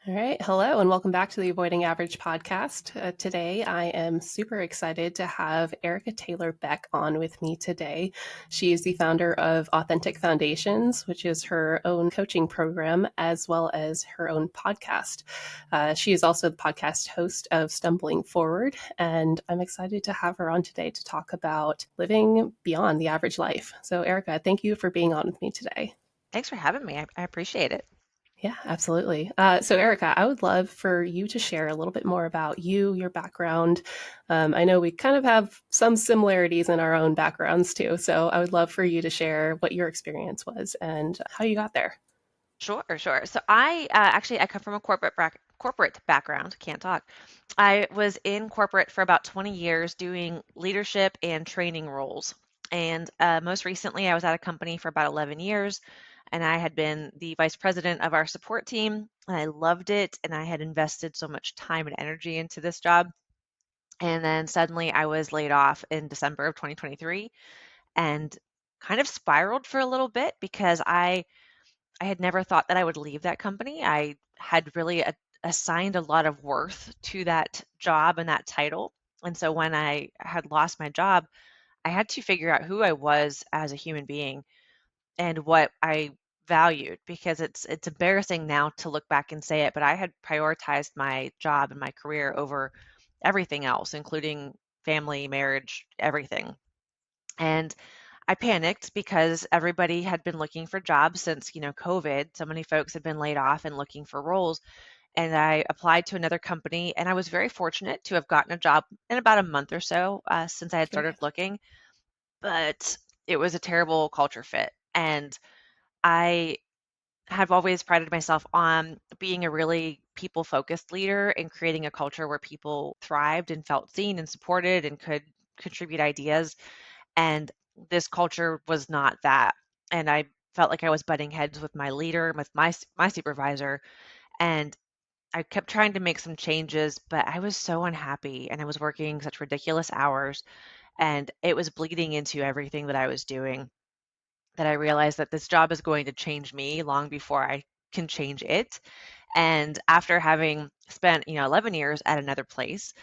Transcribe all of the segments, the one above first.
All right. Hello, and welcome back to the Avoiding Average podcast. Today, I am super excited to have Erika Taylor Beck on with me today. She is the founder of Authentic Foundations, which is her own coaching program, as well as her own podcast. She is also the podcast host of Stumbling Forward, and I'm excited to have her on today to talk about living beyond the average life. So, Erika, thank you for being on with me today. Thanks for having me. I appreciate it. Yeah, absolutely. So, Erika, I would love for you to share a little bit more about you, your background. I know we kind of have some similarities in our own backgrounds too. So, I would love for you to share what your experience was and how you got there. Sure, sure. So I come from a corporate background. Can't talk. I was in corporate for about 20 years doing leadership and training roles. And most recently, I was at a company for about 11 years, and I had been the vice president of our support team, and I loved it, and I had invested so much time and energy into this job. And then suddenly, I was laid off in December of 2023, and kind of spiraled for a little bit because I had never thought that I would leave that company. I had really assigned a lot of worth to that job and that title. And so when I had lost my job, I had to figure out who I was as a human being and what I valued, because it's embarrassing now to look back and say it, but I had prioritized my job and my career over everything else, including family, marriage, everything. And I panicked because everybody had been looking for jobs since, COVID. So many folks had been laid off and looking for roles. And I applied to another company, and I was very fortunate to have gotten a job in about a month or so since I had Great. started looking. But it was a terrible culture fit. And I have always prided myself on being a really people focused leader and creating a culture where people thrived and felt seen and supported and could contribute ideas. And this culture was not that. And I felt like I was butting heads with my leader, with my supervisor, and I kept trying to make some changes, but I was so unhappy and I was working such ridiculous hours, and it was bleeding into everything that I was doing, that I realized that this job is going to change me long before I can change it. And after having spent, 11 years at another place,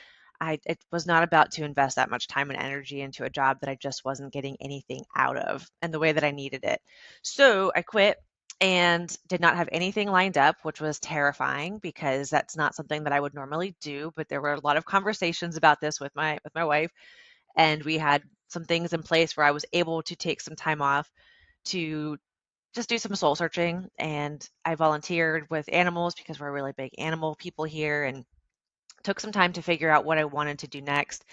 it was not about to invest that much time and energy into a job that I just wasn't getting anything out of and the way that I needed it. So I quit and did not have anything lined up, which was terrifying because that's not something that I would normally do. But there were a lot of conversations about this with my wife, and we had some things in place where I was able to take some time off to just do some soul searching. And I volunteered with animals because we're really big animal people here, and took some time to figure out what I wanted to do next.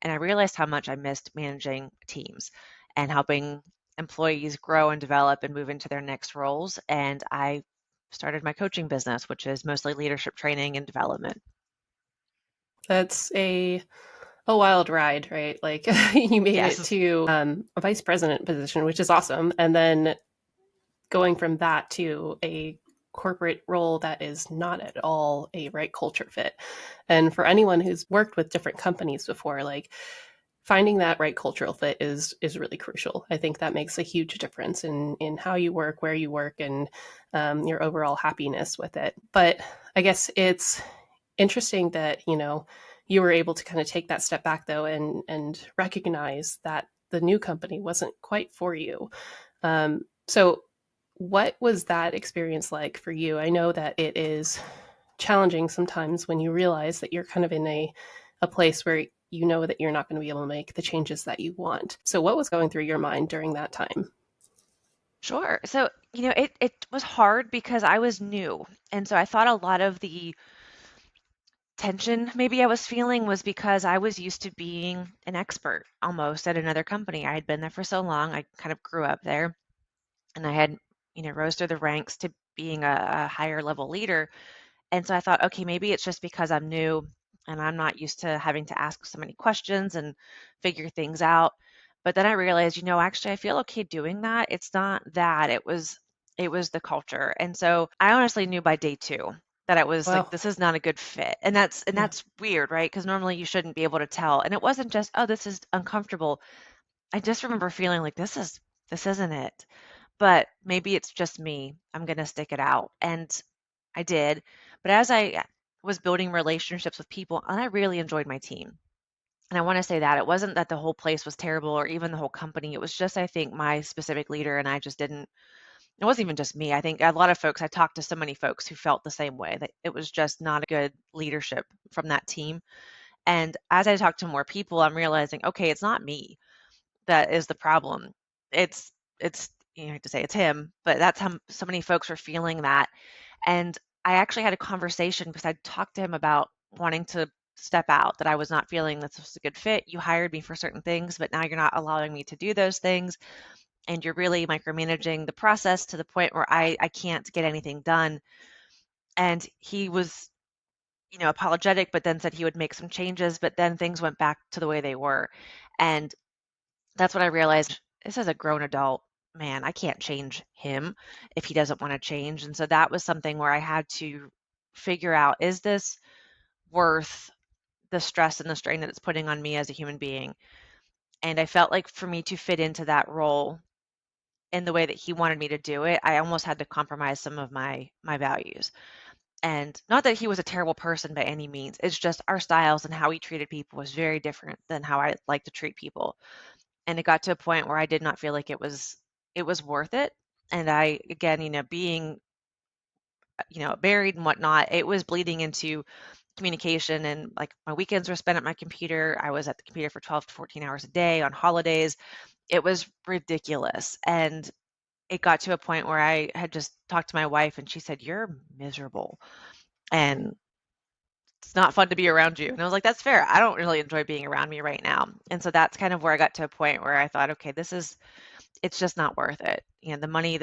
And I realized how much I missed managing teams and helping employees grow and develop and move into their next roles. And I started my coaching business, which is mostly leadership training and development. That's a wild ride, right? Like you made it Yes. to a vice president position, which is awesome, and then going from that to a corporate role that is not at all a right culture fit. And for anyone who's worked with different companies before, like finding that right cultural fit is really crucial. I think that makes a huge difference in how you work, where you work, and your overall happiness with it. But I guess it's interesting that you were able to kind of take that step back though and recognize that the new company wasn't quite for you. So what was that experience like for you? I know that it is challenging sometimes when you realize that you're kind of in a place where you know that you're not going to be able to make the changes that you want. So what was going through your mind during that time? Sure. So, it was hard because I was new. And so I thought a lot of the tension maybe I was feeling was because I was used to being an expert almost at another company. I had been there for so long. I kind of grew up there, and I had, rose through the ranks to being a higher level leader. And so I thought, okay, maybe it's just because I'm new and I'm not used to having to ask so many questions and figure things out. But then I realized, actually I feel okay doing that. It's not that. It was the culture. And so I honestly knew by day 2 that I was like, Well, this is not a good fit. And yeah. that's weird, right? Because normally you shouldn't be able to tell. And it wasn't just, oh, this is uncomfortable. I just remember feeling like this isn't it. But maybe it's just me. I'm gonna stick it out. And I did. But as I was building relationships with people, and I really enjoyed my team. And I want to say that it wasn't that the whole place was terrible or even the whole company. It was just, I think, my specific leader and I just didn't, it wasn't even just me. I think a lot of folks, I talked to so many folks who felt the same way, that it was just not a good leadership from that team. And as I talk to more people, I'm realizing, okay, it's not me that is the problem. It's it's you have to say it's him, but that's how so many folks were feeling that. And I actually had a conversation because I talked to him about wanting to step out, that I was not feeling this was a good fit. You hired me for certain things, but now you're not allowing me to do those things. And you're really micromanaging the process to the point where I can't get anything done. And he was, apologetic, but then said he would make some changes, but then things went back to the way they were. And that's when I realized this is a grown adult man. I can't change him if he doesn't want to change. And so that was something where I had to figure out, is this worth the stress and the strain that it's putting on me as a human being? And I felt like for me to fit into that role in the way that he wanted me to do it, I almost had to compromise some of my values. And not that he was a terrible person by any means. It's just our styles and how he treated people was very different than how I like to treat people. And it got to a point where I did not feel like it was worth it. And I, again, being, married and whatnot, it was bleeding into communication, and like my weekends were spent at my computer. I was at the computer for 12 to 14 hours a day on holidays. It was ridiculous. And it got to a point where I had just talked to my wife and she said, "You're miserable and it's not fun to be around you." And I was like, "That's fair. I don't really enjoy being around me right now." And so that's kind of where I got to a point where I thought, okay, it's just not worth it. The money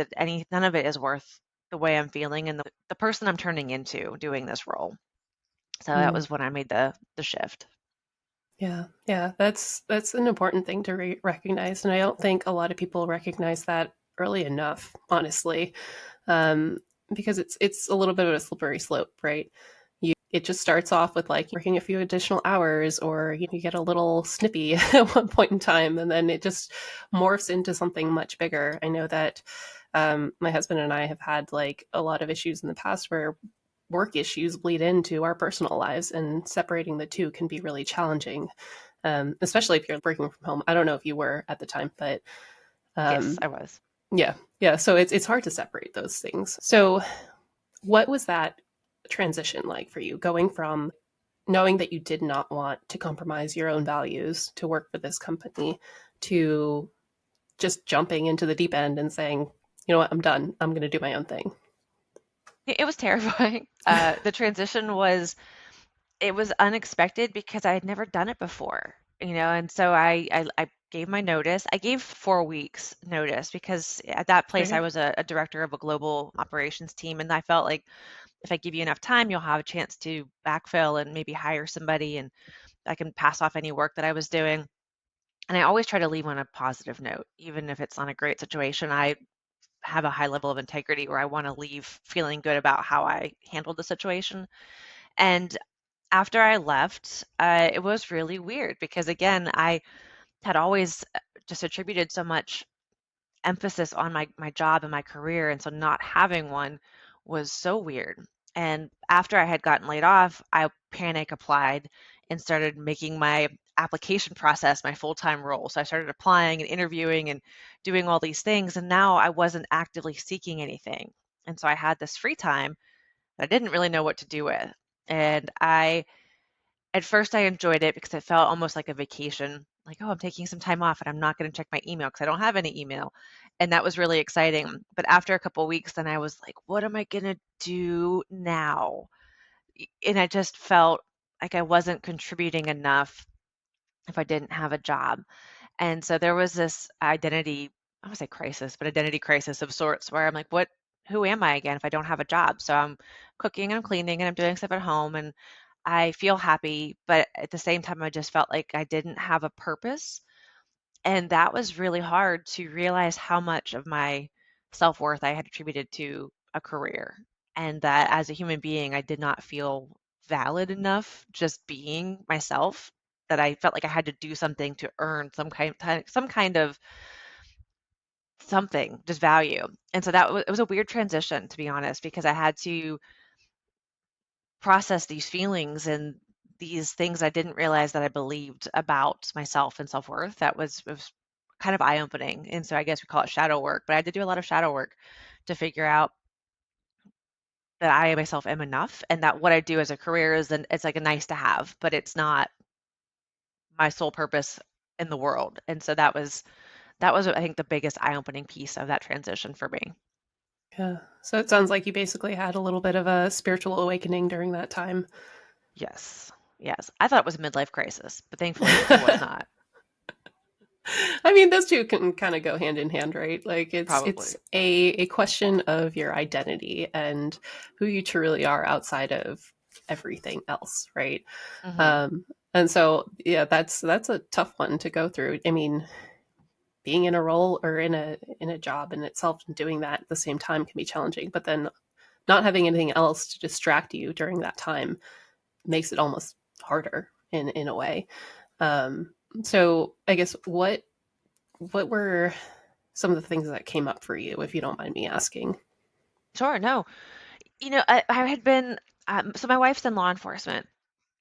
none of it is worth the way I'm feeling and the person I'm turning into doing this role. So that Mm. was when I made the shift. Yeah, yeah, that's an important thing to recognize, and I don't think a lot of people recognize that early enough, honestly, um, because it's a little bit of a slippery slope, right? It just starts off with like working a few additional hours, or you get a little snippy at one point in time, and then it just morphs into something much bigger. I know that my husband and I have had like a lot of issues in the past where work issues bleed into our personal lives, and separating the two can be really challenging, especially if you're working from home. I don't know if you were at the time, but Yes, um, I was. yeah, yeah. So it's hard to separate those things. So what was that transition like for you, going from knowing that you did not want to compromise your own values to work for this company to just jumping into the deep end and saying, you know what, I'm done. I'm going to do my own thing. It was terrifying. The transition it was unexpected because I had never done it before, and so I gave my notice. I gave 4 weeks notice because at that place I Okay. was a director of a global operations team, and I felt like if I give you enough time, you'll have a chance to backfill and maybe hire somebody, and I can pass off any work that I was doing. And I always try to leave on a positive note, even if it's not a great situation. I have a high level of integrity where I want to leave feeling good about how I handled the situation. And after I left, it was really weird because, again, I had always just attributed so much emphasis on my job and my career, and so not having one was so weird. And after I had gotten laid off, I panic applied and started making my application process my full-time role. So I started applying and interviewing and doing all these things, and now I wasn't actively seeking anything. And so I had this free time that I didn't really know what to do with. And I at first, I enjoyed it because it felt almost like a vacation, like, "Oh, I'm taking some time off and I'm not gonna check my email because I don't have any email." And that was really exciting. But after a couple weeks, then I was like, "What am I gonna do now?" And I just felt like I wasn't contributing enough if I didn't have a job. And so there was this identity, I would say crisis, but identity crisis of sorts where I'm like, who am I again if I don't have a job? So I'm cooking and I'm cleaning and I'm doing stuff at home and I feel happy, but at the same time, I just felt like I didn't have a purpose. And that was really hard to realize how much of my self-worth I had attributed to a career. And that as a human being, I did not feel valid enough just being myself, that I felt like I had to do something to earn some kind of something, just value. And so it was a weird transition, to be honest, because I had to process these feelings and these things I didn't realize that I believed about myself and self-worth. It was kind of eye-opening. And so I guess we call it shadow work, but I did do a lot of shadow work to figure out that I myself am enough and that what I do as a career it's like a nice to have, but it's not my sole purpose in the world. And so that was I think the biggest eye-opening piece of that transition for me. Yeah. So it sounds like you basically had a little bit of a spiritual awakening during that time. Yes. Yes. I thought it was a midlife crisis, but thankfully it was not. I mean, those two can kind of go hand in hand, right? Like it's Probably. a question of your identity and who you truly are outside of everything else, right? Mhm. Um, and so yeah, that's a tough one to go through. I mean, being in a role or in a job in itself and doing that at the same time can be challenging, but then not having anything else to distract you during that time makes it almost harder in a way. Um, so I guess what were some of the things that came up for you, if you don't mind me asking? Sure, no. I had been so my wife's in law enforcement,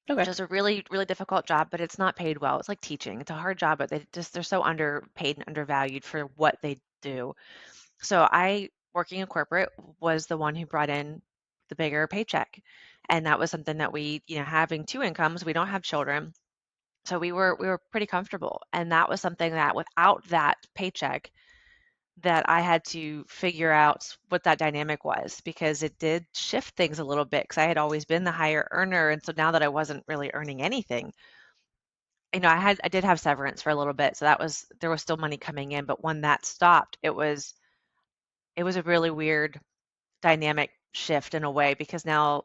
which Okay. is a really, really difficult job, but it's not paid well. It's like teaching. It's a hard job, but they're so underpaid and undervalued for what they do. So I, working in corporate, was the one who brought in the bigger paycheck. And that was something that having two incomes, we don't have children. So we were pretty comfortable. And that was something that without that paycheck, that I had to figure out what that dynamic was because it did shift things a little bit because I had always been the higher earner. And so now that I wasn't really earning anything, I did have severance for a little bit. So there was still money coming in. But when that stopped, it was a really weird dynamic shift in a way because now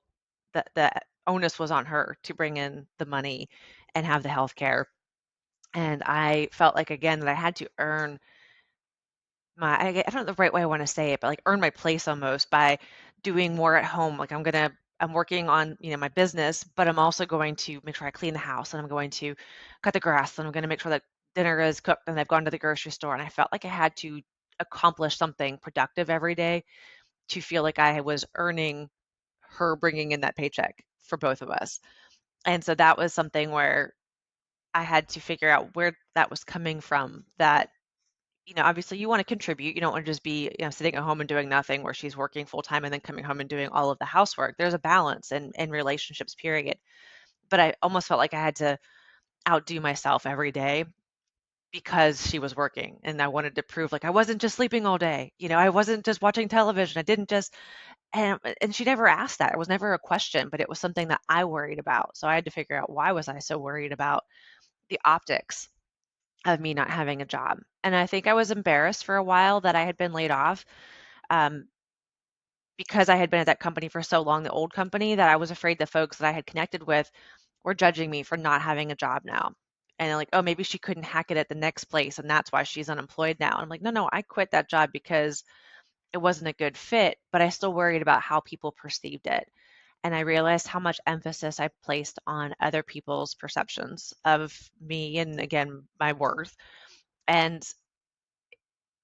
the onus was on her to bring in the money and have the health care. And I felt like again that I had to earn I don't know the right way I want to say it, but like earn my place almost by doing more at home. Like I'm working on, my business, but I'm also going to make sure I clean the house and I'm going to cut the grass and I'm going to make sure that dinner is cooked and I've gone to the grocery store. And I felt like I had to accomplish something productive every day to feel like I was earning her bringing in that paycheck for both of us. And so that was something where I had to figure out where that was coming from. That, obviously you want to contribute. You don't want to just be, sitting at home and doing nothing where she's working full time and then coming home and doing all of the housework. There's a balance in relationships, period. But I almost felt like I had to outdo myself every day because she was working and I wanted to prove like I wasn't just sleeping all day. I wasn't just watching television. I didn't just and she never asked that. It was never a question, but it was something that I worried about. So I had to figure out why was I so worried about the optics of me not having a job. And I think I was embarrassed for a while that I had been laid off um, because I had been at that company for so long, the old company, that I was afraid the folks that I had connected with were judging me for not having a job now. And they're like, oh, maybe she couldn't hack it at the next place and that's why she's unemployed now. And I'm like, no, no, I quit that job because it wasn't a good fit, but I still worried about how people perceived it. And I realized how much emphasis I placed on other people's perceptions of me and again, my worth. And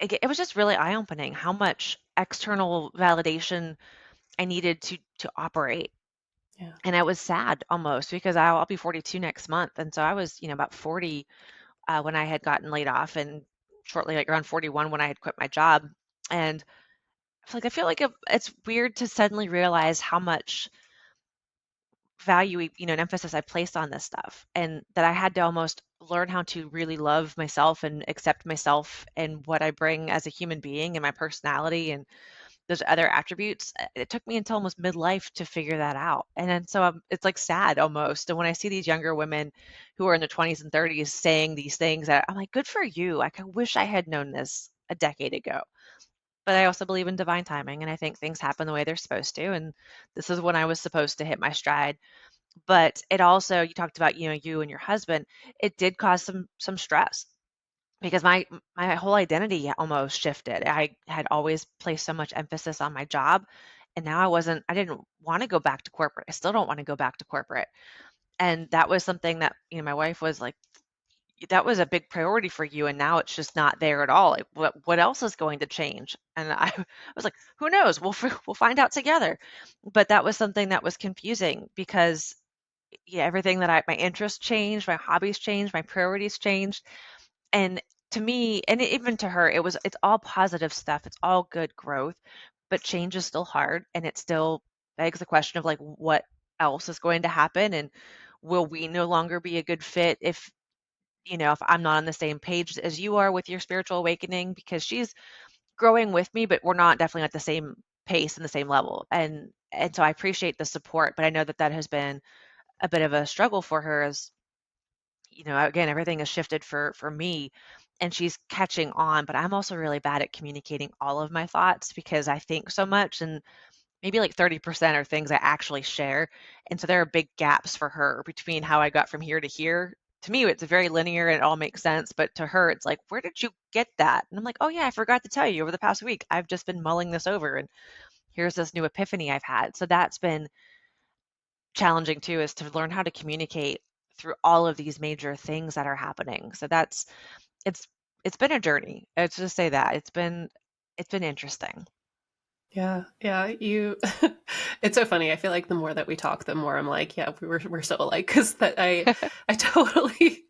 it was just really eye-opening how much external validation I needed to operate. Yeah. And I was sad almost because I'll be 42 next month. And so I was, about 40 when I had gotten laid off and shortly like around 41 when I had quit my job. And I feel like it's weird to suddenly realize how much value, and emphasis I placed on this stuff, and that I had to almost learn how to really love myself and accept myself and what I bring as a human being and my personality and those other attributes. It took me until almost midlife to figure that out. And then so it's like sad almost. And when I see these younger women who are in their 20s and 30s saying these things, I'm like, good for you. Like, I wish I had known this a decade ago. But I also believe in divine timing, and I think things happen the way they're supposed to. And this is when I was supposed to hit my stride. But it also, you talked about, you and your husband, it did cause some stress because my whole identity almost shifted. I had always placed so much emphasis on my job, and now I didn't want to go back to corporate. I still don't want to go back to corporate. And that was something that, my wife was like, that was a big priority for you, and now it's just not there at all. Like, what else is going to change? And I was like, who knows? We'll find out together. But that was something that was confusing because yeah, everything that my interests changed, my hobbies changed, my priorities changed. And to me, and even to her, it's all positive stuff. It's all good growth, but change is still hard, and it still begs the question of like what else is going to happen, and will we no longer be a good fit if if I'm not on the same page as you are with your spiritual awakening, because she's growing with me, but we're not definitely at the same pace and the same level. And so I appreciate the support, but I know that that has been a bit of a struggle for her as, again, everything has shifted for me and she's catching on, but I'm also really bad at communicating all of my thoughts because I think so much, and maybe like 30% are things I actually share. And so there are big gaps for her between how I got from here to here. To me, it's very linear and it all makes sense. But to her, it's like, where did you get that? And I'm like, oh, yeah, I forgot to tell you over the past week. I've just been mulling this over and here's this new epiphany I've had. So that's been challenging too, is to learn how to communicate through all of these major things that are happening. So it's, it's been a journey. Let's just say that it's been interesting. Yeah, yeah, you it's so funny. I feel like the more that we talk, the more I'm like, yeah, we're so alike because that I totally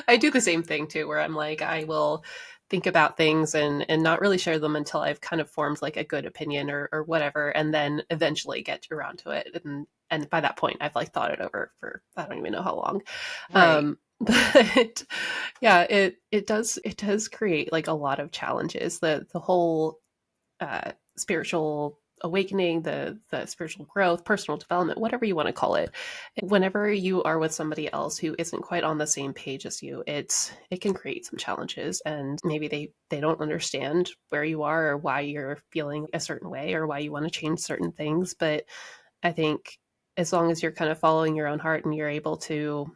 I do the same thing too, where I'm like, I will think about things and not really share them until I've kind of formed like a good opinion or whatever, and then eventually get around to it. And by that point, I've like thought it over for I don't even know how long. Right. But yeah, it does create like a lot of challenges. The whole spiritual awakening, the spiritual growth, personal development, whatever you want to call it. Whenever you are with somebody else who isn't quite on the same page as you, it can create some challenges, and maybe they don't understand where you are or why you're feeling a certain way or why you want to change certain things. But I think as long as you're kind of following your own heart and you're able to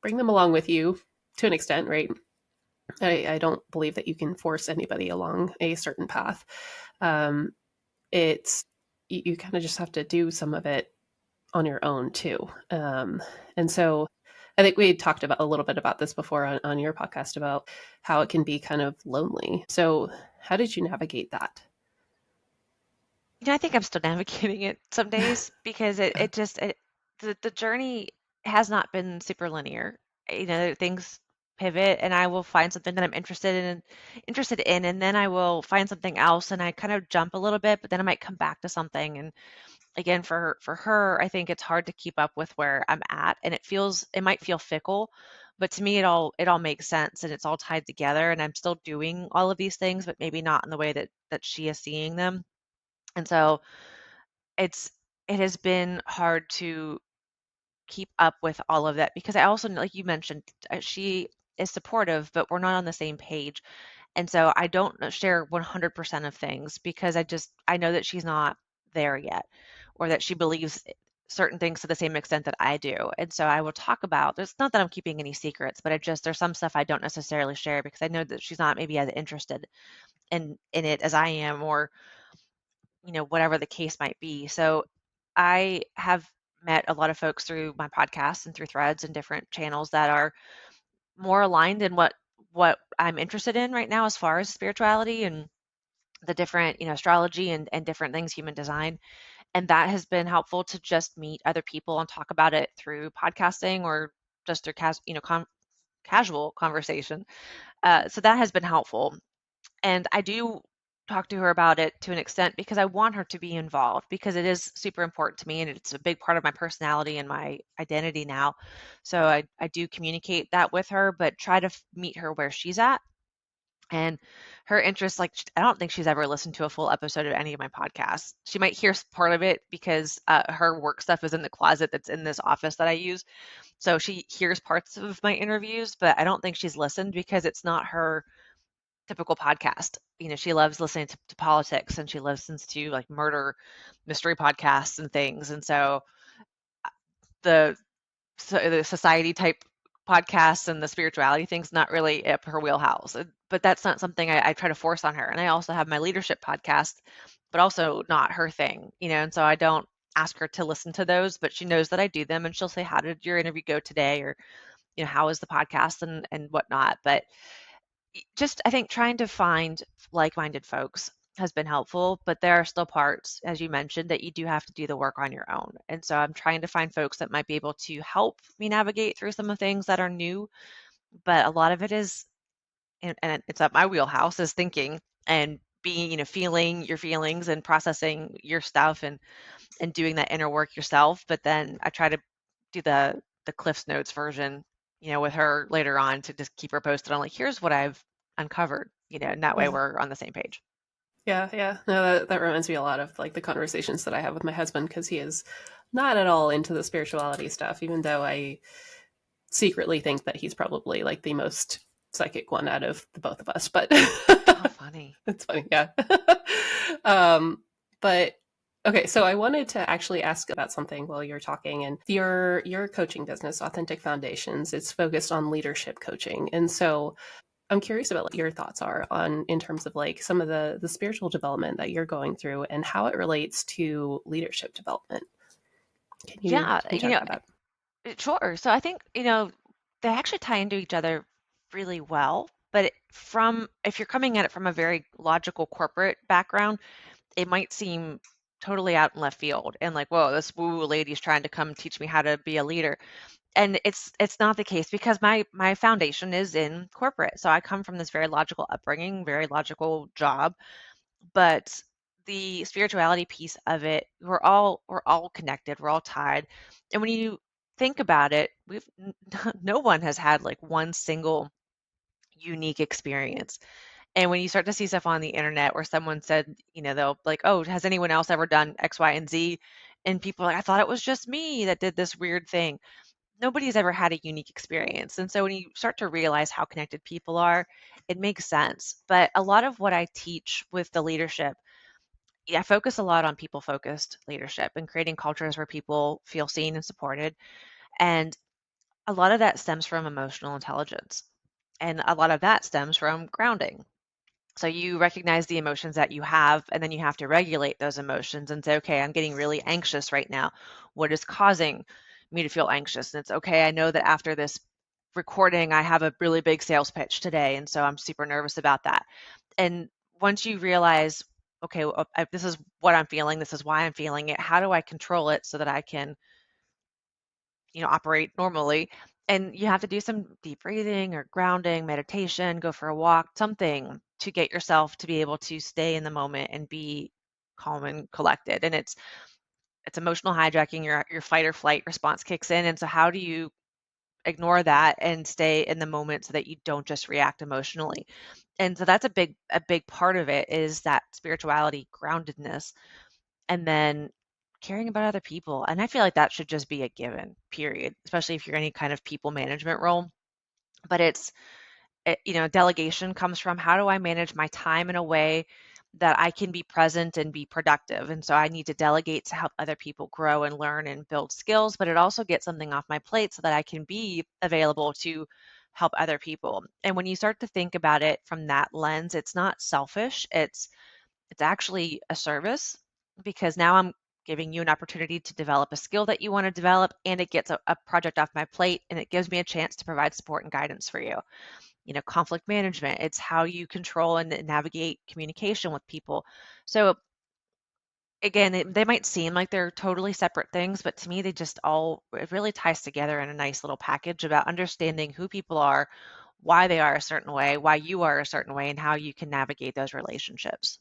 bring them along with you to an extent, right? I don't believe that you can force anybody along a certain path. Um, it's you kind of just have to do some of it on your own too. And so I think we talked about a little bit about this before on your podcast about how it can be kind of lonely. So how did you navigate that? I think I'm still navigating it some days because it just the journey has not been super linear. Things pivot and I will find something that I'm interested in, and then I will find something else and I kind of jump a little bit, but then I might come back to something. And again, for her, I think it's hard to keep up with where I'm at, and it might feel fickle, but to me it all makes sense and it's all tied together, and I'm still doing all of these things, but maybe not in the way that she is seeing them. And so it's it has been hard to keep up with all of that because I also, like you mentioned, she is supportive, but we're not on the same page. And so I don't share 100% of things because I know that she's not there yet, or that she believes certain things to the same extent that I do. And so I will talk about, it's not that I'm keeping any secrets, but there's some stuff I don't necessarily share because I know that she's not maybe as interested in it as I am, or whatever the case might be. So I have met a lot of folks through my podcast and through threads and different channels that are more aligned in what I'm interested in right now as far as spirituality and the different, astrology and different things, human design. And that has been helpful to just meet other people and talk about it through podcasting or just through casual conversation. So that has been helpful. And I do talk to her about it to an extent because I want her to be involved because it is super important to me and it's a big part of my personality and my identity now. So I do communicate that with her, but try to meet her where she's at. And her interest, like, I don't think she's ever listened to a full episode of any of my podcasts. She might hear part of it because her work stuff is in the closet that's in this office that I use. So she hears parts of my interviews, but I don't think she's listened because it's not her typical podcast. She loves listening to politics and she listens to like murder mystery podcasts and things. And so the the society type podcasts and the spirituality things not really up her wheelhouse. But that's not something I try to force on her. And I also have my leadership podcast, but also not her thing. And so I don't ask her to listen to those, but she knows that I do them and she'll say, how did your interview go today? Or how is the podcast and whatnot. But just I think trying to find like-minded folks has been helpful, but there are still parts, as you mentioned, that you do have to do the work on your own. And so I'm trying to find folks that might be able to help me navigate through some of the things that are new, but a lot of it is, and it's up my wheelhouse, is thinking and being, feeling your feelings and processing your stuff and doing that inner work yourself. But then I try to do the Cliff's Notes version, with her later on to just keep her posted on like, here's what I've uncovered, and that way Yeah. we're on the same page. Yeah, yeah. No, that reminds me a lot of like the conversations that I have with my husband because he is not at all into the spirituality stuff, even though I secretly think that he's probably like the most psychic one out of the both of us. But Oh, funny. it's funny, yeah. um, but okay, so I wanted to actually ask about something while you're talking. And your coaching business, Authentic Foundations, it's focused on leadership coaching, and so I'm curious about what your thoughts are on in terms of like some of the spiritual development that you're going through and how it relates to leadership development. Yeah, Can you talk about that? sure. So I think, they actually tie into each other really well. But from if you're coming at it from a very logical corporate background, it might seem totally out in left field and like, whoa, this woo lady's trying to come teach me how to be a leader. And it's not the case because my foundation is in corporate. So I come from this very logical upbringing, very logical job, but the spirituality piece of it, we're all connected, we're all tied. And when you think about it, no one has had like one single unique experience. And when you start to see stuff on the internet where someone said, they'll be like, oh, has anyone else ever done X, Y, and Z? And people are like, I thought it was just me that did this weird thing. Nobody's ever had a unique experience. And so when you start to realize how connected people are, it makes sense. But a lot of what I teach with the leadership, I focus a lot on people focused leadership and creating cultures where people feel seen and supported. And a lot of that stems from emotional intelligence. And a lot of that stems from grounding. So you recognize the emotions that you have, and then you have to regulate those emotions and say, okay, I'm getting really anxious right now. What is causing me to feel anxious? And it's okay, I know that after this recording, I have a really big sales pitch today. And so I'm super nervous about that. And once you realize, okay, well, this is what I'm feeling, this is why I'm feeling it, how do I control it so that I can operate normally. And you have to do some deep breathing or grounding, meditation, go for a walk, something to get yourself to be able to stay in the moment and be calm and collected. And it's emotional hijacking, your fight or flight response kicks in. And so how do you ignore that and stay in the moment so that you don't just react emotionally? And so that's a big part of it is that spirituality groundedness and then caring about other people. And I feel like that should just be a given, period, especially if you're any kind of people management role. But delegation comes from how do I manage my time in a way that I can be present and be productive. And so I need to delegate to help other people grow and learn and build skills, but it also gets something off my plate so that I can be available to help other people. And when you start to think about it from that lens, it's not selfish. It's actually a service because now I'm giving you an opportunity to develop a skill that you want to develop, and it gets a project off my plate, and it gives me a chance to provide support and guidance for you. Conflict management, it's how you control and navigate communication with people. So again, they might seem like they're totally separate things, but to me, it really ties together in a nice little package about understanding who people are, why they are a certain way, why you are a certain way, and how you can navigate those relationships.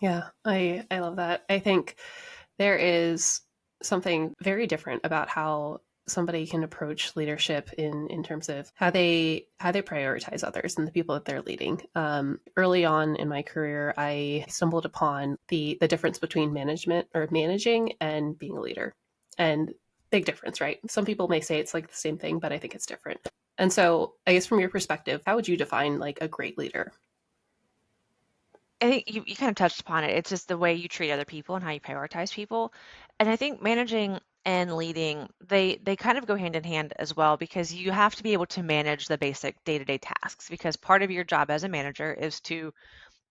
Yeah, I love that. I think there is something very different about how somebody can approach leadership in terms of how they prioritize others and the people that they're leading. Early on in my career, I stumbled upon the difference between management or managing and being a leader, and big difference, right? Some people may say it's like the same thing, but I think it's different. And so, I guess from your perspective, how would you define like a great leader? I think you kind of touched upon it. It's just the way you treat other people and how you prioritize people. And I think managing and leading, they kind of go hand in hand as well because you have to be able to manage the basic day-to-day tasks because part of your job as a manager is to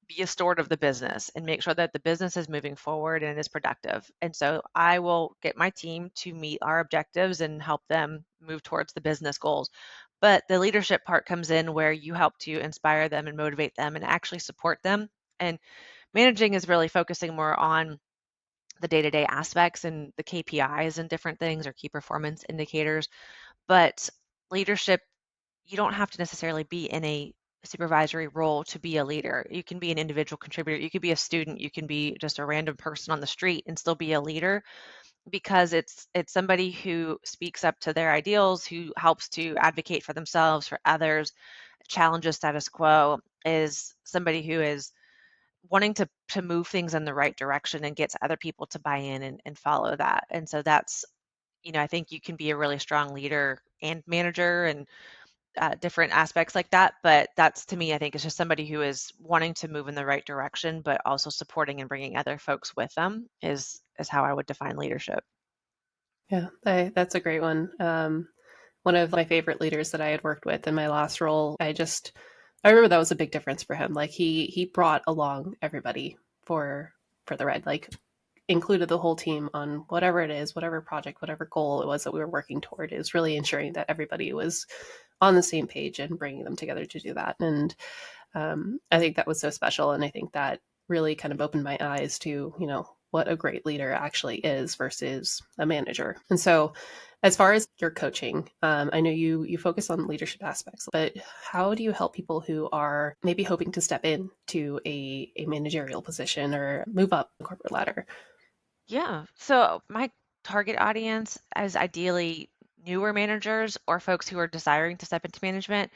be a steward of the business and make sure that the business is moving forward and is productive. And so I will get my team to meet our objectives and help them move towards the business goals. But the leadership part comes in where you help to inspire them and motivate them and actually support them. And managing is really focusing more on the day-to-day aspects and the KPIs and different things or key performance indicators. But leadership, you don't have to necessarily be in a supervisory role to be a leader. You can be an individual contributor. You could be a student. You can be just a random person on the street and still be a leader because it's somebody who speaks up to their ideals, who helps to advocate for themselves, for others, challenges status quo, is somebody who is wanting to move things in the right direction and gets other people to buy in and follow that. And so that's, I think you can be a really strong leader and manager and different aspects like that. But that's to me, I think, is just somebody who is wanting to move in the right direction, but also supporting and bringing other folks with them is how I would define leadership. Yeah, that's a great one. One of my favorite leaders that I had worked with in my last role, I remember that was a big difference for him. Like he brought along everybody for the ride, like included the whole team on whatever it is, whatever project, whatever goal it was that we were working toward. It was really ensuring that everybody was on the same page and bringing them together to do that. And I think that was so special. And I think that really kind of opened my eyes to, what a great leader actually is versus a manager. And so, as far as your coaching, I know you focus on leadership aspects, but how do you help people who are maybe hoping to step into a managerial position or move up the corporate ladder? Yeah. So my target audience is ideally newer managers or folks who are desiring to step into management,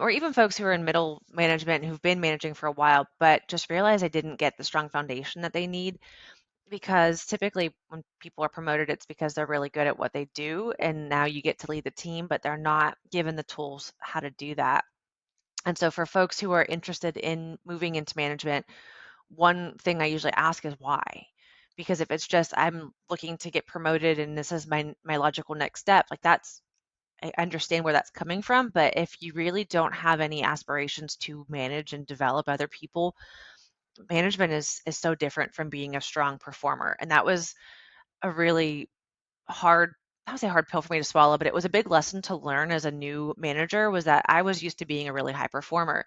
or even folks who are in middle management who've been managing for a while, but just realize they didn't get the strong foundation that they need. Because typically when people are promoted, it's because they're really good at what they do, and now you get to lead the team, but they're not given the tools how to do that. And so for folks who are interested in moving into management, one thing I usually ask is why? Because if it's just I'm looking to get promoted and this is my logical next step, like that's I understand where that's coming from, but if you really don't have any aspirations to manage and develop other people, management is so different from being a strong performer. And that was a really hard I would say hard pill for me to swallow, but it was a big lesson to learn as a new manager was that I was used to being a really high performer.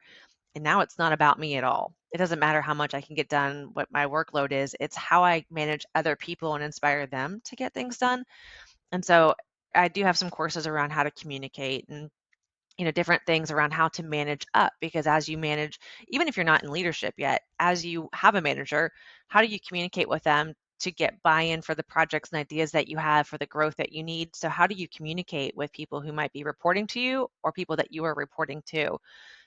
And now it's not about me at all. It doesn't matter how much I can get done, what my workload is. It's how I manage other people and inspire them to get things done. And so I do have some courses around how to communicate and different things around how to manage up because as you manage, even if you're not in leadership yet, as you have a manager, how do you communicate with them to get buy-in for the projects and ideas that you have for the growth that you need? So how do you communicate with people who might be reporting to you or people that you are reporting to?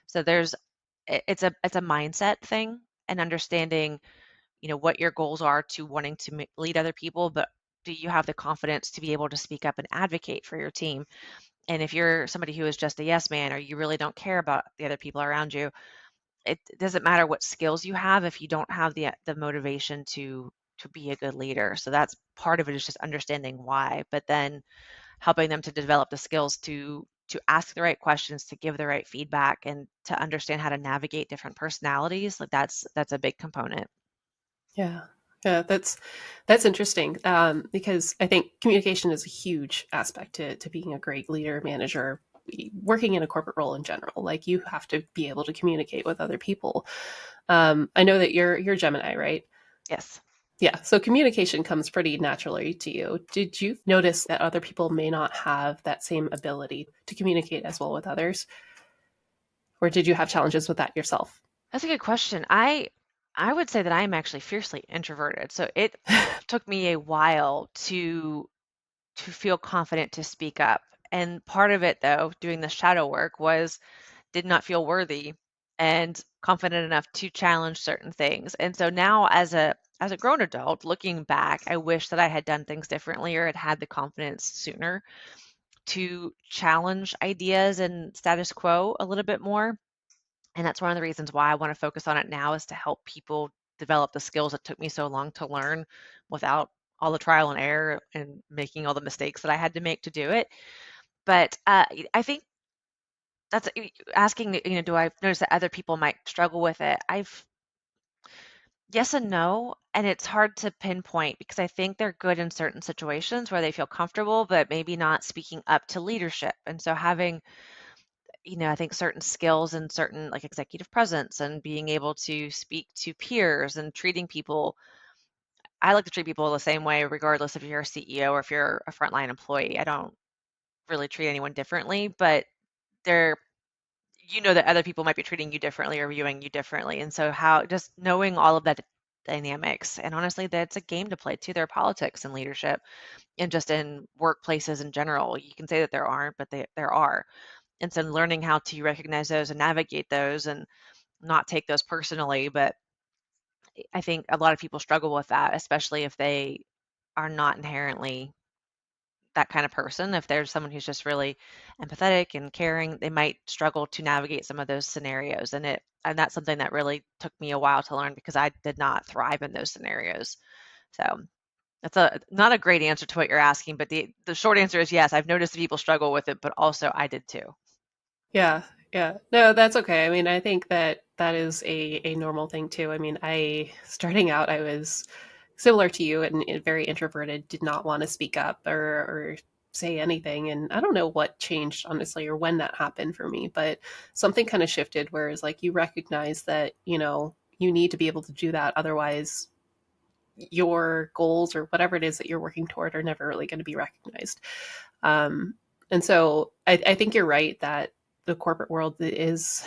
So it's a mindset thing and understanding, what your goals are to wanting to lead other people, but do you have the confidence to be able to speak up and advocate for your team? And if you're somebody who is just a yes man or you really don't care about the other people around you, it doesn't matter what skills you have if you don't have the motivation to be a good leader. So that's part of it is just understanding why, but then helping them to develop the skills to ask the right questions, to give the right feedback, and to understand how to navigate different personalities. Like that's a big component. Yeah. Yeah, that's interesting because I think communication is a huge aspect to being a great leader, manager, working in a corporate role in general. Like you have to be able to communicate with other people. I know that you're Gemini, right? Yes. Yeah, so communication comes pretty naturally to you. Did you notice that other people may not have that same ability to communicate as well with others, or did you have challenges with that yourself? That's a good question. I would say that I'm actually fiercely introverted. So it took me a while to feel confident to speak up. And part of it though, doing the shadow work was did not feel worthy and confident enough to challenge certain things. And so now as a grown adult, looking back, I wish that I had done things differently or had had the confidence sooner to challenge ideas and status quo a little bit more. And that's one of the reasons why I want to focus on it now is to help people develop the skills that took me so long to learn without all the trial and error and making all the mistakes that I had to make to do it. But I think that's asking, do I notice that other people might struggle with it? Yes and no, and it's hard to pinpoint because I think they're good in certain situations where they feel comfortable, but maybe not speaking up to leadership. And so having, I think certain skills and certain like executive presence and being able to speak to peers and treating people, I like to treat people the same way, regardless if you're a CEO or if you're a frontline employee. I don't really treat anyone differently, but they're that other people might be treating you differently or viewing you differently. And so how just knowing all of that dynamics, and honestly that's a game to play too. There are politics in leadership and just in workplaces in general. You can say that there aren't, but there are. And so learning how to recognize those and navigate those and not take those personally. But I think a lot of people struggle with that, especially if they are not inherently that kind of person. If there's someone who's just really empathetic and caring, they might struggle to navigate some of those scenarios. And that's something that really took me a while to learn because I did not thrive in those scenarios. So that's not a great answer to what you're asking, but the short answer is yes, I've noticed that people struggle with it, but also I did too. Yeah, yeah. No, that's okay. I mean, I think that that is a normal thing too. I mean, I starting out, I was similar to you and very introverted, did not want to speak up or say anything. And I don't know what changed, honestly, or when that happened for me, but something kind of shifted, whereas like you recognize that, you need to be able to do that. Otherwise, your goals or whatever it is that you're working toward are never really going to be recognized. Um, and so I think you're right that the corporate world is,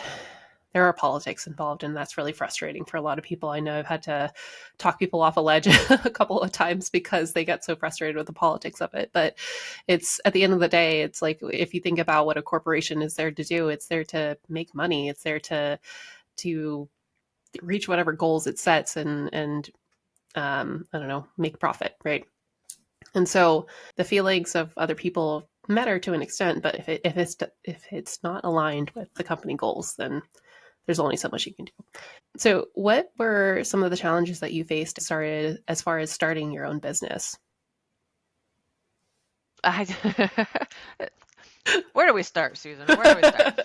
there are politics involved, and that's really frustrating for a lot of people. I know I've had to talk people off a ledge a couple of times because they get so frustrated with the politics of it. But it's at the end of the day, it's like if you think about what a corporation is there to do, it's there to make money. It's there to reach whatever goals it sets and I don't know, make profit, right? And so the feelings of other people matter to an extent, but if it's not aligned with the company goals, then there's only so much you can do. So, what were some of the challenges that you faced started as far as starting your own business? I, where do we start, Susan? Where do we start?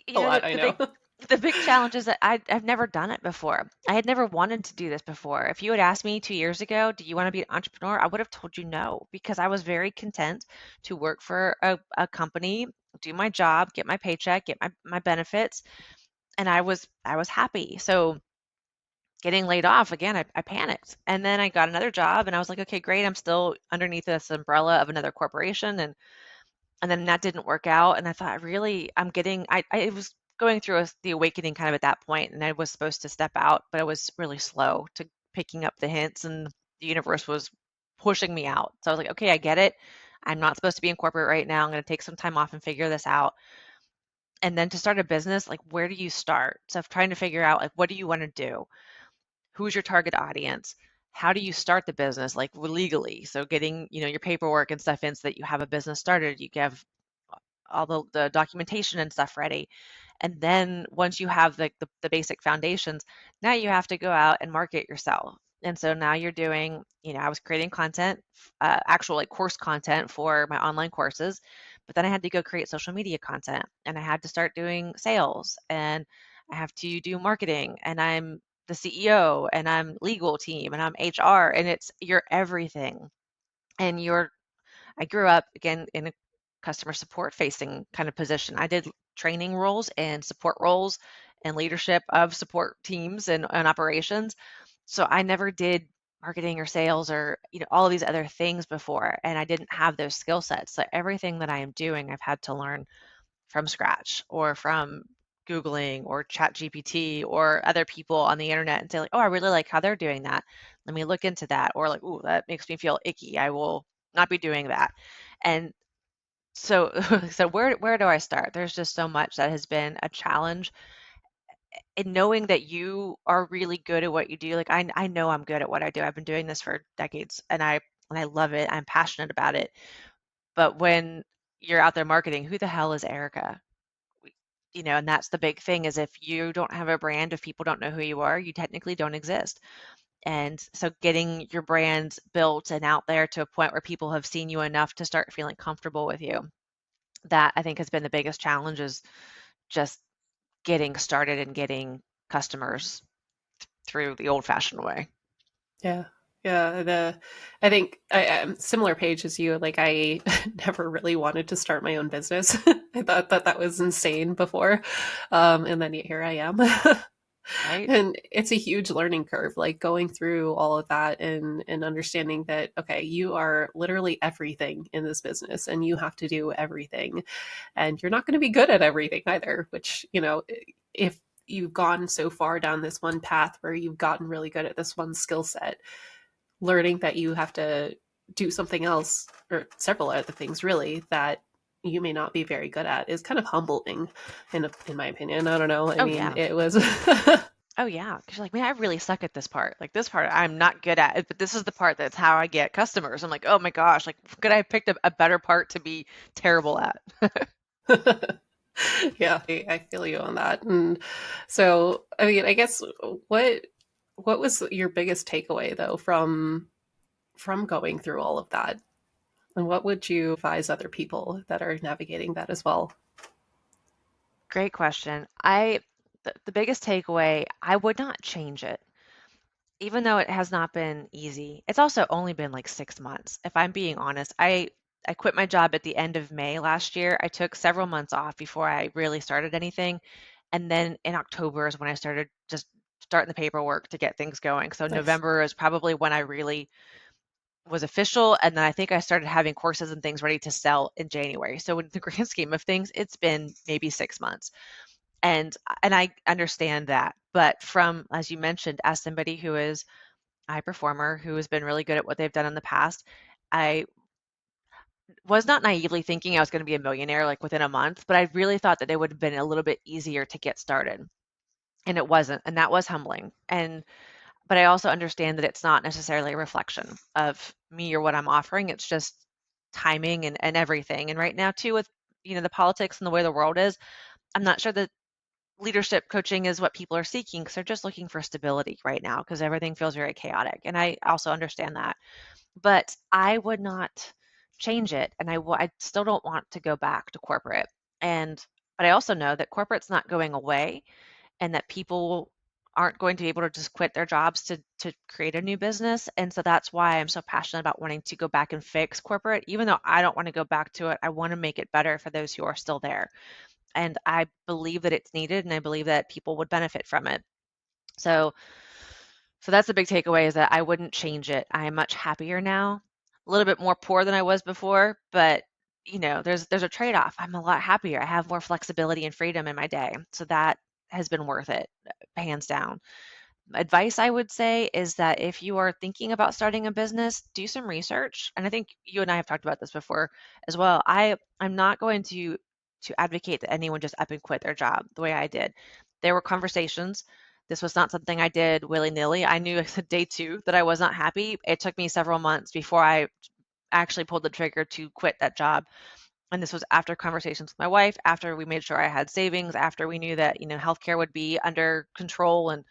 A lot, I The know. big challenge is that I've never done it before. I had never wanted to do this before. If you had asked me 2 years ago, do you want to be an entrepreneur? I would have told you no, because I was very content to work for a company, do my job, get my paycheck, get my benefits, and I was happy. So getting laid off again, I panicked. And then I got another job and I was like, okay, great. I'm still underneath this umbrella of another corporation. And then that didn't work out, and I thought, really, I was going through the awakening kind of at that point, and I was supposed to step out, but I was really slow to picking up the hints, and the universe was pushing me out. So I was like, okay, I get it. I'm not supposed to be in corporate right now. I'm going to take some time off and figure this out. And then to start a business, like, where do you start? So I'm trying to figure out, like, what do you want to do? Who's your target audience? How do you start the business, like legally? So getting, your paperwork and stuff in so that you have a business started. You have all the documentation and stuff ready. And then once you have the basic foundations, now you have to go out and market yourself. And so now you're doing, I was creating content, actual like course content for my online courses, but then I had to go create social media content and I had to start doing sales and I have to do marketing and I'm the CEO and I'm legal team and I'm HR and you're everything. And I grew up again in a customer support facing kind of position. I did training roles and support roles and leadership of support teams and operations. So I never did marketing or sales or all of these other things before, and I didn't have those skill sets. So everything that I am doing, I've had to learn from scratch or from Googling or Chat GPT or other people on the internet and say like, oh, I really like how they're doing that. Let me look into that. Or like, oh, that makes me feel icky. I will not be doing that. And so so where do I start? There's just so much that has been a challenge. And knowing that you are really good at what you do, like I know I'm good at what I do. I've been doing this for decades and I love it. I'm passionate about it. But when you're out there marketing, who the hell is Erica? And that's the big thing is if you don't have a brand, if people don't know who you are, you technically don't exist. And so getting your brand built and out there to a point where people have seen you enough to start feeling comfortable with you, that I think has been the biggest challenge is just getting started and getting customers. through the old-fashioned way. Yeah. Yeah. I think I'm similar page as you. Like, I never really wanted to start my own business. I thought that that was insane before. And then here I am. Right? And it's a huge learning curve, like going through all of that and understanding that, okay, you are literally everything in this business and you have to do everything. And you're not going to be good at everything either, which, if you've gone so far down this one path where you've gotten really good at this one skill set, learning that you have to do something else or several other things really that you may not be very good at is kind of humbling in my opinion. I don't know. I Oh mean, yeah. it was Oh yeah. Because you're like, man, I really suck at this part. Like this part I'm not good at, but this is the part that's how I get customers. I'm like, oh my gosh, like could I have picked a better part to be terrible at? yeah, I feel you on that. And so, I mean, I guess what what was your biggest takeaway though from going through all of that? And what would you advise other people that are navigating that as well? Great question. The biggest takeaway, I would not change it. Even though it has not been easy. It's also only been like 6 months. If I'm being honest, I quit my job at the end of May last year. I took several months off before I really started anything. And then in October is when I started just starting the paperwork to get things going. So Nice. November is probably when I really was official. And then I think I started having courses and things ready to sell in January. So in the grand scheme of things, it's been maybe 6 months. And I understand that. But from, as you mentioned, as somebody who is a high performer who has been really good at what they've done in the past, I was not naively thinking I was going to be a millionaire like within a month, but I really thought that it would have been a little bit easier to get started. And it wasn't. And that was humbling. But I also understand that it's not necessarily a reflection of me or what I'm offering. It's just timing and everything. And right now too, with the politics and the way the world is, I'm not sure that leadership coaching is what people are seeking because they're just looking for stability right now because everything feels very chaotic. And I also understand that. But I would not change it, and I still don't want to go back to corporate. And but I also know that corporate's not going away, and that people aren't going to be able to just quit their jobs to create a new business. And so that's why I'm so passionate about wanting to go back and fix corporate. Even though I don't want to go back to it, I want to make it better for those who are still there. And I believe that it's needed, and I believe that people would benefit from it. So so that's the big takeaway is that I wouldn't change it. I am much happier now. A little bit more poor than I was before, but there's a trade-off. I'm a lot happier. I have more flexibility and freedom in my day. So that has been worth it, hands down. Advice I would say is that if you are thinking about starting a business, do some research. And I think you and I have talked about this before as well. I'm not going to advocate that anyone just up and quit their job the way I did. There were conversations. This was not something I did willy-nilly. I knew day two that I was not happy. It took me several months before I actually pulled the trigger to quit that job. And this was after conversations with my wife, after we made sure I had savings, after we knew that, healthcare would be under control and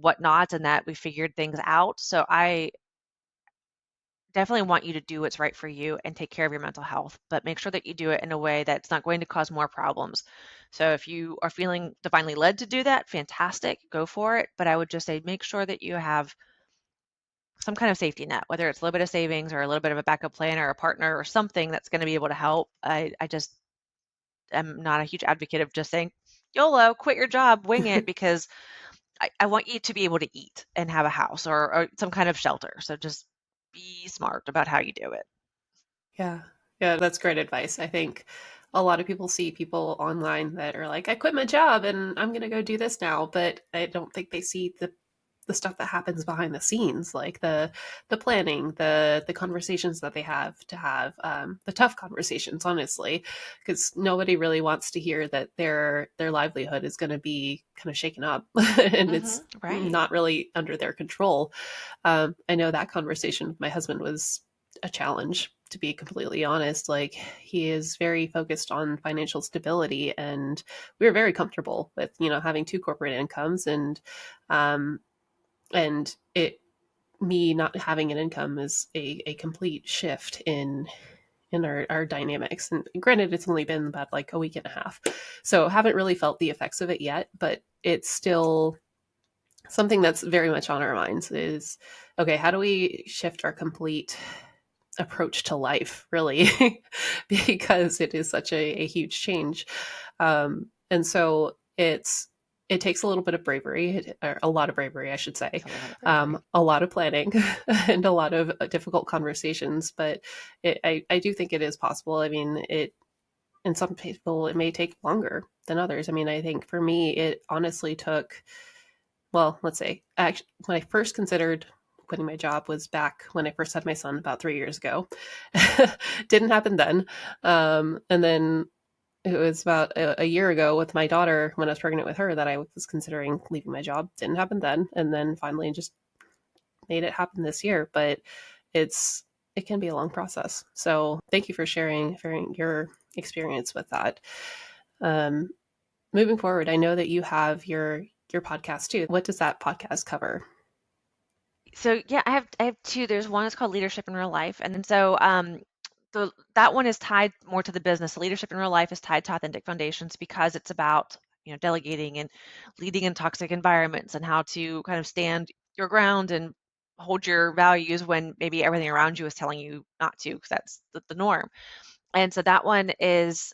whatnot, and that we figured things out. So I definitely want you to do what's right for you and take care of your mental health, but make sure that you do it in a way that's not going to cause more problems. So if you are feeling divinely led to do that, fantastic, go for it. But I would just say make sure that you have some kind of safety net, whether it's a little bit of savings or a little bit of a backup plan or a partner or something that's going to be able to help. I just am not a huge advocate of just saying, YOLO, quit your job, wing it, because I want you to be able to eat and have a house or some kind of shelter. So just be smart about how you do it. Yeah. Yeah, that's great advice. I think a lot of people see people online that are like, I quit my job and I'm going to go do this now, but I don't think they see the stuff that happens behind the scenes, like the planning, the conversations that they have to have, the tough conversations, honestly, because nobody really wants to hear that their livelihood is going to be kind of shaken up and it's Right. not really under their control. I know that conversation with my husband was a challenge, to be completely honest. Like, he is very focused on financial stability, and we were very comfortable with having two corporate incomes, um, and it me not having an income is a complete shift in our dynamics. And granted, it's only been about like a week and a half, so haven't really felt the effects of it yet, but it's still something that's very much on our minds is, okay, how do we shift our complete approach to life, really, because it is such a huge change. And so it takes a little bit of bravery, or a lot of bravery, I should say, It's a lot of bravery. a lot of planning, and a lot of difficult conversations. But I do think it is possible. I mean, it and some people it may take longer than others. I mean, I think for me, it honestly took, well, let's say, actually, when I first considered quitting my job was back when I first had my son about 3 years ago. Didn't happen then. And then it was about a year ago with my daughter when I was pregnant with her that I was considering leaving my job. Didn't happen then. And then finally just made it happen this year. But it's, it can be a long process. So thank you for sharing your experience with that. Um, Moving forward, I know that you have your podcast too. What does that podcast cover? So yeah, I have two. There's one that's called Leadership in Real Life, and then so that one is tied more to the business. Leadership in Real Life is tied to authentic foundations because it's about delegating and leading in toxic environments and how to kind of stand your ground and hold your values when maybe everything around you is telling you not to, because that's the norm. And so that one is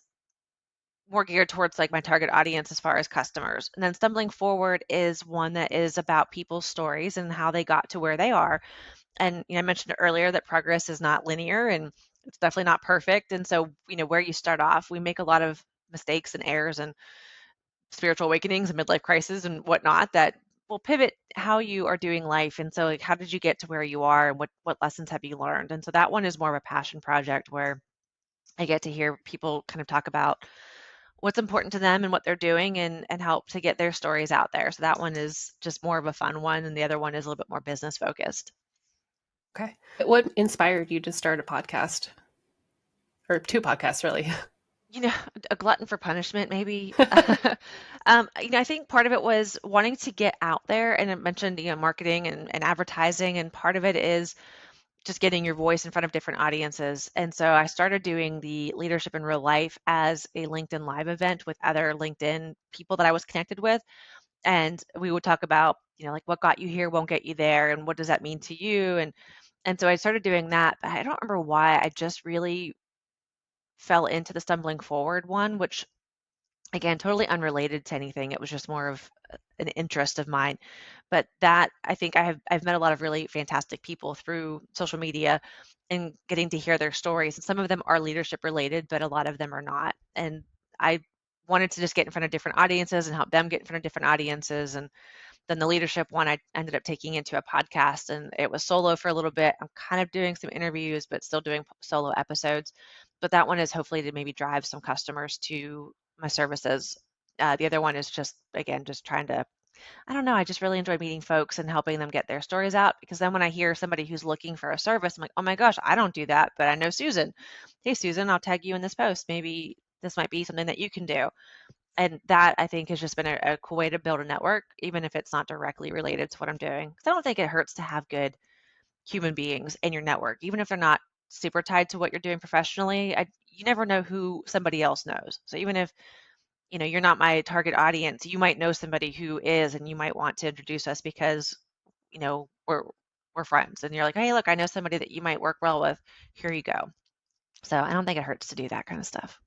more geared towards like my target audience as far as customers. And then Stumbling Forward is one that is about people's stories and how they got to where they are. And I mentioned earlier that progress is not linear and it's definitely not perfect. And so, where you start off, we make a lot of mistakes and errors and spiritual awakenings and midlife crises and whatnot that will pivot how you are doing life. And so, like, how did you get to where you are and what lessons have you learned? And so that one is more of a passion project where I get to hear people kind of talk about what's important to them and what they're doing and help to get their stories out there. So that one is just more of a fun one, and the other one is a little bit more business focused. Okay. What inspired you to start a podcast, or two podcasts, really? You know, a glutton for punishment, maybe. I think part of it was wanting to get out there, and it mentioned, marketing and advertising, and part of it is just getting your voice in front of different audiences. And so I started doing the Leadership in Real Life as a LinkedIn Live event with other LinkedIn people that I was connected with. And we would talk about, like what got you here won't get you there, and what does that mean to you? And so I started doing that, but I don't remember why. I just really fell into the Stumbling Forward one, which again, totally unrelated to anything. It was just more of an interest of mine. But that I think I've met a lot of really fantastic people through social media and getting to hear their stories. And some of them are leadership related, but a lot of them are not. And I wanted to just get in front of different audiences and help them get in front of different audiences. And then the leadership one I ended up taking into a podcast, and it was solo for a little bit. I'm kind of doing some interviews, but still doing solo episodes. But that one is hopefully to maybe drive some customers to my services. The other one is just, again, just trying to, I don't know, I just really enjoy meeting folks and helping them get their stories out, because then when I hear somebody who's looking for a service, I'm like, oh my gosh, I don't do that, but I know Susan. Hey, Susan, I'll tag you in this post. Maybe this might be something that you can do. And that I think has just been a cool way to build a network, even if it's not directly related to what I'm doing. Because I don't think it hurts to have good human beings in your network, even if they're not super tied to what you're doing professionally. You never know who somebody else knows. So even if you're not my target audience, you might know somebody who is, and you might want to introduce us because we're friends. And you're like, hey, look, I know somebody that you might work well with. Here you go. So I don't think it hurts to do that kind of stuff.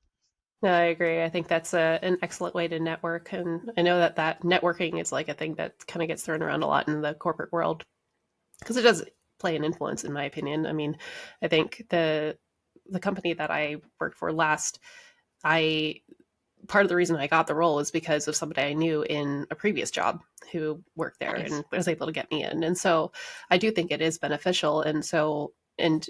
No, I agree. I think that's an excellent way to network. And I know that that networking is like a thing that kind of gets thrown around a lot in the corporate world because it does play an influence, in my opinion. I mean, I think the company that I worked for last, I part of the reason I got the role is because of somebody I knew in a previous job who worked there Nice. and was able to get me in. And so I do think it is beneficial. And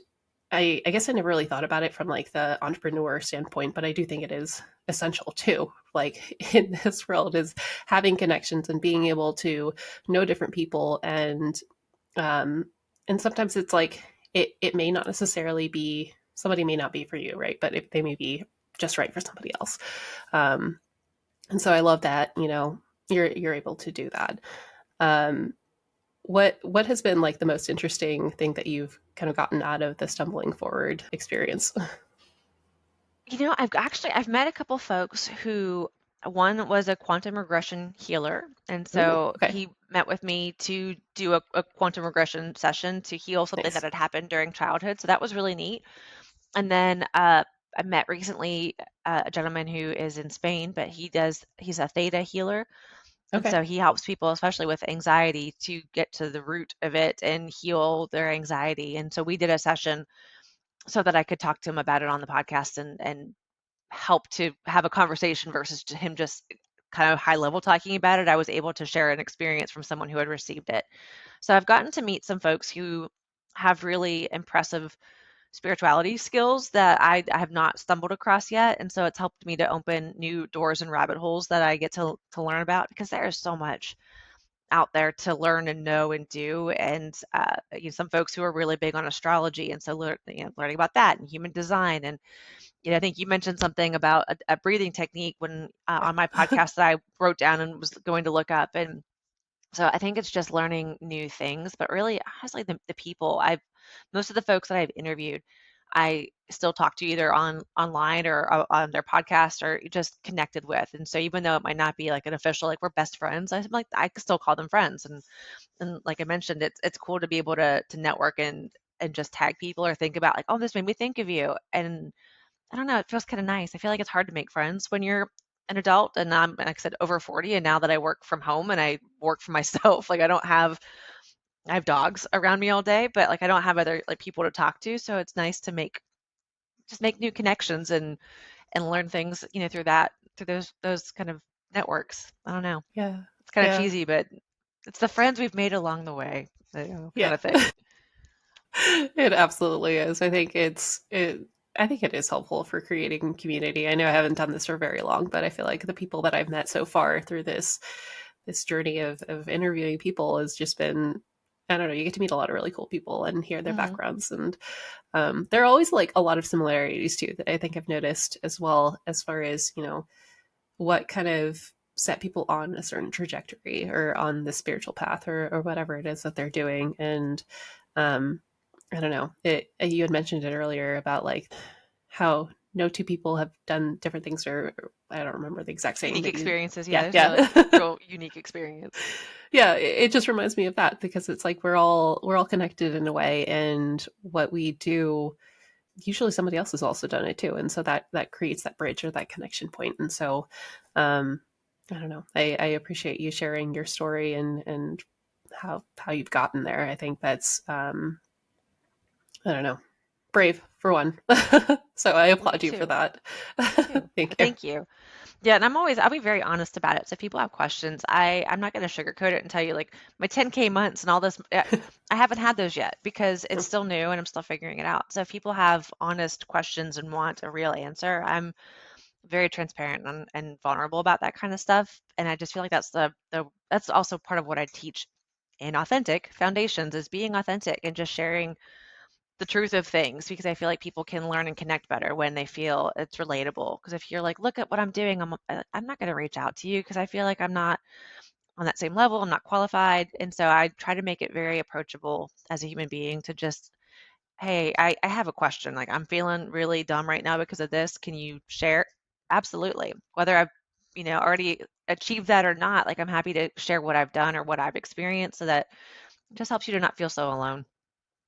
I guess I never really thought about it from like the entrepreneur standpoint, but I do think it is essential too. Like in this world is having connections and being able to know different people um and sometimes it's like it may not necessarily be somebody may not be for you, right? But they may be just right for somebody else. Um, and so I love that, you're able to do that. Um, what has been like the most interesting thing that you've kind of gotten out of the stumbling forward experience? I've met a couple folks who, one was a quantum regression healer, And Ooh, so okay. he met with me to do a quantum regression session to heal something that Nice. had happened during childhood. So that was really neat. And then I met recently a gentleman who is in Spain, but he's a theta healer. And Okay. so he helps people, especially with anxiety, to get to the root of it and heal their anxiety. And so we did a session so that I could talk to him about it on the podcast and help to have a conversation versus him just kind of high level talking about it. I was able to share an experience from someone who had received it. So I've gotten to meet some folks who have really impressive spirituality skills that I have not stumbled across yet. And so it's helped me to open new doors and rabbit holes that I get to learn about because there is so much out there to learn and know and do. And some folks who are really big on astrology, and so learning about that and human design. And I think you mentioned something about a breathing technique when on my Yeah. podcast that I wrote down and was going to look up. And so I think it's just learning new things, but really, honestly, the people most of the folks that I've interviewed, I still talk to either online or on their podcast or just connected with. And so even though it might not be like an official, like we're best friends, I'm like I can still call them friends. And like I mentioned, it's cool to be able to network and just tag people or think about like, oh, this made me think of you. And I don't know, it feels kind of nice. I feel like it's hard to make friends when you're an adult and I'm, like I said, over 40. And now that I work from home and I work for myself, like I have dogs around me all day, but like I don't have other like people to talk to. So it's nice to make new connections and learn things, through those kind of networks. I don't know. Yeah. It's kind of Yeah. cheesy, but it's the friends we've made along the way, kind Yeah. of thing. It absolutely is. I think it is helpful for creating community. I know I haven't done this for very long, but I feel like the people that I've met so far through this journey of interviewing people has just been, I don't know, you get to meet a lot of really cool people and hear their Hmm. backgrounds. And there are always like a lot of similarities too that I think I've noticed as well, as far as, what kind of set people on a certain trajectory or on the spiritual path, or whatever it is that they're doing. And um, I don't know. You had mentioned it earlier about like how no two people have done different things, or I don't remember the exact saying Unique that you. experiences. Yeah, Yeah, there's no yeah. real unique experience. Yeah, it just reminds me of that because it's like we're all connected in a way, and what we do, usually somebody else has also done it too, and so that creates that bridge or that connection point. And so um I don't know, I appreciate you sharing your story and how you've gotten there. I think that's I don't know, brave for one. So I Me applaud you for too. that. Me too. Thank you. Thank you. Yeah, and I'll be very honest about it. So if people have questions, I'm not going to sugarcoat it and tell you like my 10K months and all this. I haven't had those yet because it's still new and I'm still figuring it out. So if people have honest questions and want a real answer, I'm very transparent and vulnerable about that kind of stuff. And I just feel like that's also part of what I teach in authentic foundations is being authentic and just sharing the truth of things because I feel like people can learn and connect better when they feel it's relatable. Because if you're like, look at what I'm doing, I'm not going to reach out to you because I feel like I'm not on that same level. I'm not qualified, and so I try to make it very approachable as a human being to just, hey, I have a question. Like I'm feeling really dumb right now because of this. Can you share? Absolutely. Whether I've already achieved that or not, like I'm happy to share what I've done or what I've experienced so that it just helps you to not feel so alone.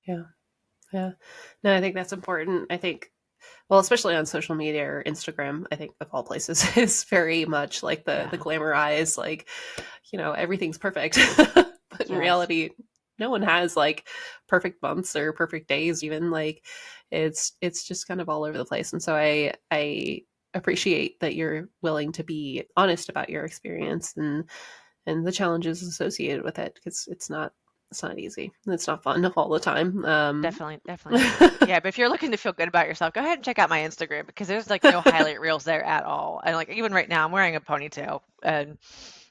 Yeah. Yeah. No, I think that's important. I think, well, especially on social media or Instagram, I think of all places is very much like the Yeah. glamorized, like, everything's perfect. But in Yes. reality, no one has like perfect months or perfect days even. Like it's just kind of all over the place. And so I appreciate that you're willing to be honest about your experience and the challenges associated with it, because it's not easy. It's not fun all the time. Definitely, definitely not. Yeah, but if you're looking to feel good about yourself, go ahead and check out my Instagram because there's like no highlight reels there at all. And like even right now, I'm wearing a ponytail and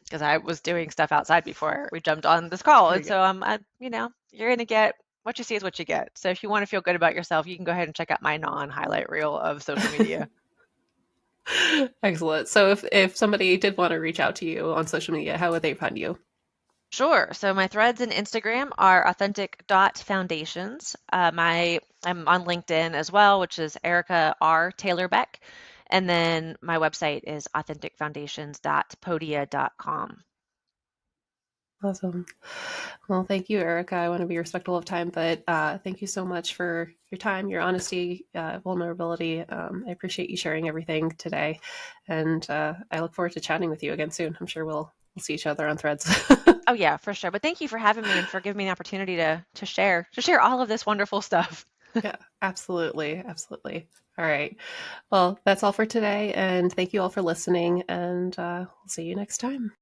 because I was doing stuff outside before we jumped on this call, There and you go. so you're gonna get what you see is what you get. So if you want to feel good about yourself, you can go ahead and check out my non-highlight reel of social media. Excellent. So if somebody did want to reach out to you on social media, how would they find you? Sure. So my threads and Instagram are authentic.foundations. I'm on LinkedIn as well, which is Erika R. Taylor Beck. And then my website is authenticfoundations.podia.com. Awesome. Well, thank you, Erica. I want to be respectful of time, but thank you so much for your time, your honesty, vulnerability. I appreciate you sharing everything today, and I look forward to chatting with you again soon. I'm sure we'll see each other on Threads. Oh yeah, for sure. But thank you for having me and for giving me the opportunity to share all of this wonderful stuff. Yeah, absolutely, absolutely. All right. Well, that's all for today, and thank you all for listening, and we'll see you next time.